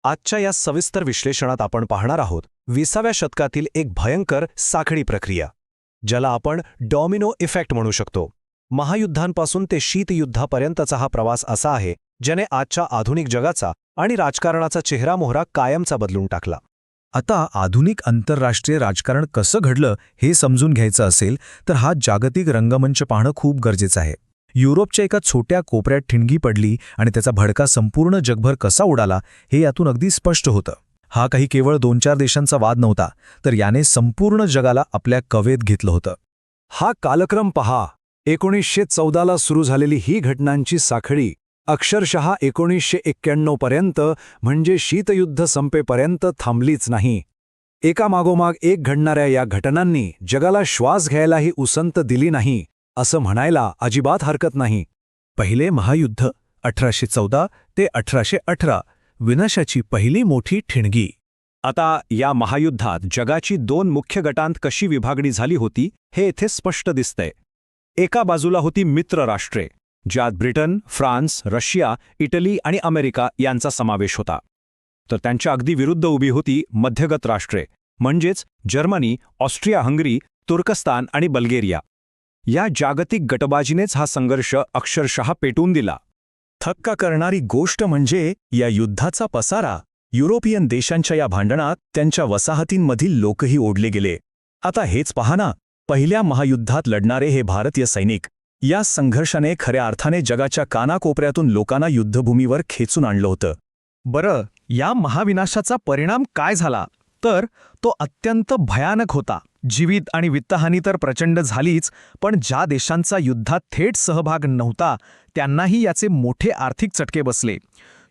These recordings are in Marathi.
आजच्या या सविस्तर विश्लेषणात आपण पाहणार आहोत 20व्या शतकातील एक भयंकर साखळी प्रक्रिया, ज्याला आपण डॉमिनो इफेक्ट म्हणू शकतो. महायुद्धांपासून ते शीतयुद्धापर्यंतचा हा प्रवास असा आहे ज्याने आजच्या आधुनिक जगाचा आणि राजकारणाचा चेहरामोहरा कायमचा बदलून टाकला. आता आधुनिक आंतरराष्ट्रीय राजकारण कसं घडलं हे समजून घ्यायचं असेल तर हा जागतिक रंगमंच पाहणं खूप गरजेचं आहे. युरोपच्या एका छोट्या कोपऱ्यात ठिणगी पडली आणि त्याचा भडका संपूर्ण जगभर कसा उडाला हे यातून अगदी स्पष्ट होतं. हा काही केवळ 2-4 देशांचा वाद नव्हता, तर याने संपूर्ण जगाला आपल्या कवेत घेतलं होतं. हा कालक्रम पहा. 1914ला सुरू झालेली ही घटनांची साखळी अक्षरशः 1991 पर्यंत म्हणजे शीतयुद्ध संपेपर्यंत थांबलीच नाही. एकामागोमाग एक घडणाऱ्या या घटनांनी जगाला श्वास घ्यायलाही उसंत दिली नाही असं म्हणायला अजिबात हरकत नाही. पहिले महायुद्ध 1814 ते 1818, विनाशाची पहिली मोठी ठिणगी. आता या महायुद्धात जगाची 2 मुख्य गटांत कशी विभागणी झाली होती हे येथे स्पष्ट दिसतंय. एका बाजूला होती मित्र राष्ट्रे, ज्यात ब्रिटन, फ्रान्स, रशिया, इटली आणि अमेरिका यांचा समावेश होता. तर त्यांच्या अगदी विरुद्ध उभी होती मध्यगत राष्ट्रे, म्हणजेच जर्मनी, ऑस्ट्रिया-हंगरी, तुर्कस्तान आणि बल्गेरिया. या जागतिक गटबाजीनेच हा संघर्ष अक्षरशः पेटवून दिला. थक्का करणारी गोष्ट म्हणजे या युद्धाचा पसारा. युरोपियन देशांच्या या भांडणात त्यांच्या वसाहतींमधील लोकही ओढले गेले. आता हेच पहा ना, पहिल्या महायुद्धात लढणारे हे भारतीय सैनिक. या संघर्षाने खऱ्या अर्थाने जगाच्या कानाकोपऱ्यातून लोकांना युद्धभूमीवर खेचून आणलं होतं. बरं, या महाविनाशाचा परिणाम काय झाला तर तो अत्यंत भयानक होता. जीवित आणि वित्तहानी तर प्रचंड झालीच, पण ज्या देशांचा युद्धात थेट सहभाग नव्हता त्यांनाही याचे मोठे आर्थिक चटके बसले.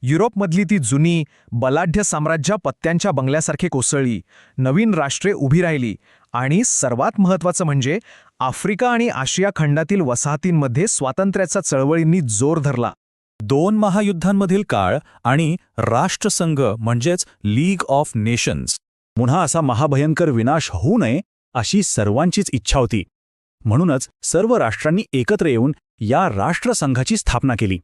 युरोपमधली ती जुनी बलाढ्य साम्राज्य पत्त्यांच्या बंगल्यासारखे कोसळली, नवीन राष्ट्रे उभी राहिली आणि सर्वात महत्त्वाचं म्हणजे आफ्रिका आणि आशिया खंडातील वसाहतींमध्ये स्वातंत्र्याच्या चळवळींनी जोर धरला. 2 महायुद्धांमधील काळ आणि राष्ट्रसंघ म्हणजेच लीग ऑफ नेशन्स, पुन्हा असा महाभयंकर विनाश होऊ नये अशी सर्वांचीच इच्छा होती. म्हणूनच सर्व राष्ट्रांनी एकत्र येऊन या राष्ट्रसंघाची स्थापना केली.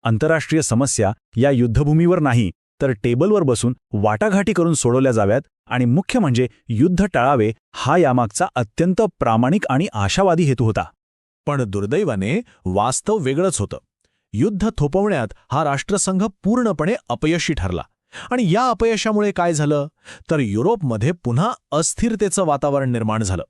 आंतरराष्ट्रीय समस्या या युद्धभूमीवर नाही तर टेबलवर बसून वाटाघाटी करून सोडवल्या जाव्यात आणि मुख्य म्हणजे युद्ध टाळावे, हा यामागचा अत्यंत प्रामाणिक आणि आशावादी हेतू होता. पण दुर्दैवाने वास्तव वेगळंच होतं. युद्ध थोपवण्यात हा राष्ट्रसंघ पूर्णपणे अपयशी ठरला. आणि या अपयशामुळे काय झालं तर युरोपमध्ये पुन्हा अस्थिरतेचं वातावरण निर्माण झालं.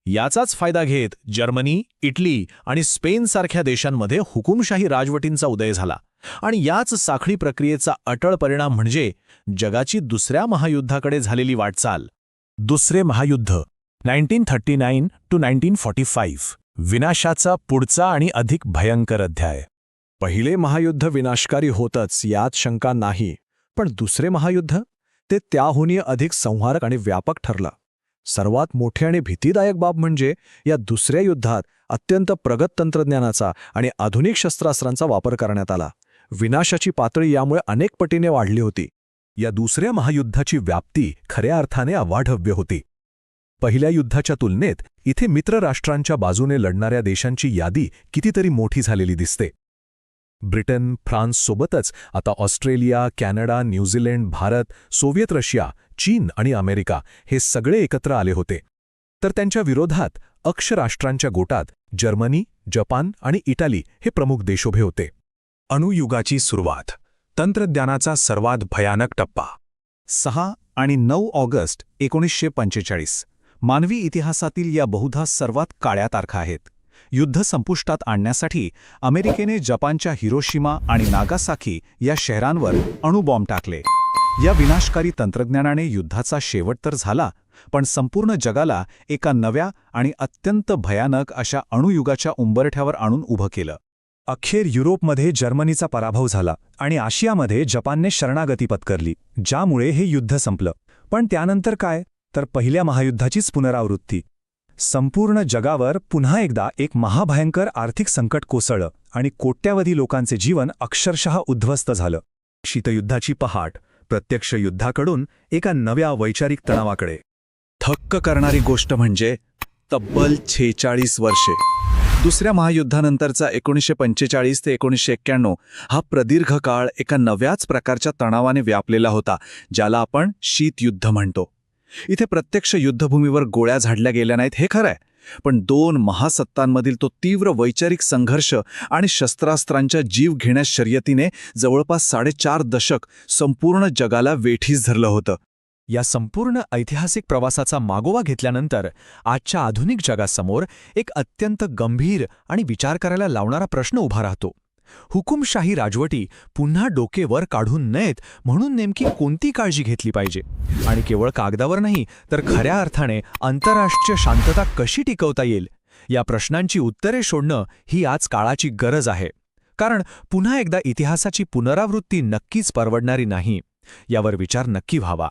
याचाच फायदा घेत जर्मनी, इटली आणि स्पेनसारख्या देशांमध्ये हुकुमशाही राजवटींचा उदय झाला. आणि याच साखळी प्रक्रियेचा अटळ परिणाम म्हणजे जगाची दुसऱ्या महायुद्धाकडे झालेली वाटचाल. दुसरे महायुद्ध 1939 to 1945, विनाशाचा पुढचा आणि अधिक भयंकर अध्याय. पहिले महायुद्ध विनाशकारी होतंच यात शंका नाही, पण दुसरे महायुद्ध ते त्याहूनही अधिक संहारक आणि व्यापक ठरलं. सर्वात मोठी आणि भीतीदायक बाब म्हणजे या दुसऱ्या युद्धात अत्यंत प्रगत तंत्रज्ञानाचा आणि आधुनिक शस्त्रास्त्रांचा वापर करण्यात आला. विनाशाची पातळी यामुळे अनेक पटीने वाढली होती. या दुसऱ्या महायुद्धाची व्याप्ती खऱ्या अर्थाने अवाढव्य होती. पहिल्या युद्धाच्या तुलनेत इथे मित्रराष्ट्रांच्या बाजूने लढणाऱ्या देशांची यादी कितीतरी मोठी झालेली दिसते. ब्रिटन, फ्रान्ससोबतच आता Australia, Canada, New Zealand, Bharat, Soviet Russia, चीन आणि अमेरिका हे सगळे एकत्र आले होते. तर त्यांच्या विरोधात अक्षराष्ट्रांच्या गोटात जर्मनी, जपान आणि इटाली हे प्रमुख देश उभे होते. अणुयुगाची सुरुवात, तंत्रज्ञानाचा सर्वात भयानक टप्पा. 6 आणि 9 ऑगस्ट 1945 मानवी इतिहासातील या बहुधा सर्वात काळ्या तारखा आहेत. युद्ध संपुष्टात आणण्यासाठी अमेरिकेने जपानच्या हिरोशिमा आणि नागासाकी या शहरांवर अणुबॉम्ब टाकले. या विनाशकारी तंत्रज्ञानाने युद्धाचा शेवट तर झाला, पण संपूर्ण जगाला एका नव्या आणि अत्यंत भयानक अशा अणुयुगाच्या उंबरठ्यावर आणून उभं केलं. अखेर युरोपमध्ये जर्मनीचा पराभव झाला आणि आशियामध्ये जपानने शरणागती पत्करली, ज्यामुळे हे युद्ध संपलं. पण त्यानंतर काय तर पहिल्या महायुद्धाचीच पुनरावृत्ती. संपूर्ण जगावर पुन्हा एकदा एक महाभयंकर आर्थिक संकट कोसळलं आणि कोट्यावधी लोकांचे जीवन अक्षरशः उद्ध्वस्त झालं. शीतयुद्धाची पहाट प्रत्यक्ष युद्धाकडून एका नव्या वैचारिक तणावाकडे. थक्क करणारी गोष्ट म्हणजे तब्बल 46 वर्षे दुसऱ्या महायुद्धानंतरचा 1945 ते 1991 हा प्रदीर्घ काळ एका नव्याच प्रकारच्या तणावाने व्यापलेला होता, ज्याला आपण शीतयुद्ध म्हणतो. इथे प्रत्यक्ष युद्धभूमीवर गोळ्या झाडल्या गेल्या नाहीत हे खरंय, पण दोन महासत्तांमधील तो तीव्र वैचारिक संघर्ष आणि शस्त्रास्त्रांच्या जीव घेण्यास शर्यतीने जवळपास 4.5 दशक संपूर्ण जगाला वेठीस धरलं होतं. या संपूर्ण ऐतिहासिक प्रवासाचा मागोवा घेतल्यानंतर आजच्या आधुनिक जगासमोर एक अत्यंत गंभीर आणि विचार करायला लावणारा प्रश्न उभा राहतो. हुकुमशाही राजवटी पुन्हा डोके वर काढून नयेत म्हणून नेमकी कोणती काळजी घेतली पाहिजे, आणि केवळ कागदावर नाही तर खऱ्या अर्थाने आंतरराष्ट्रीय शांतता कशी टिकवता येईल, या प्रश्नांची उत्तरे शोधणं ही आज काळाची गरज आहे. कारण पुन्हा एकदा इतिहासाची पुनरावृत्ती नक्कीच परवडणारी नाही. यावर विचार नक्की व्हावा.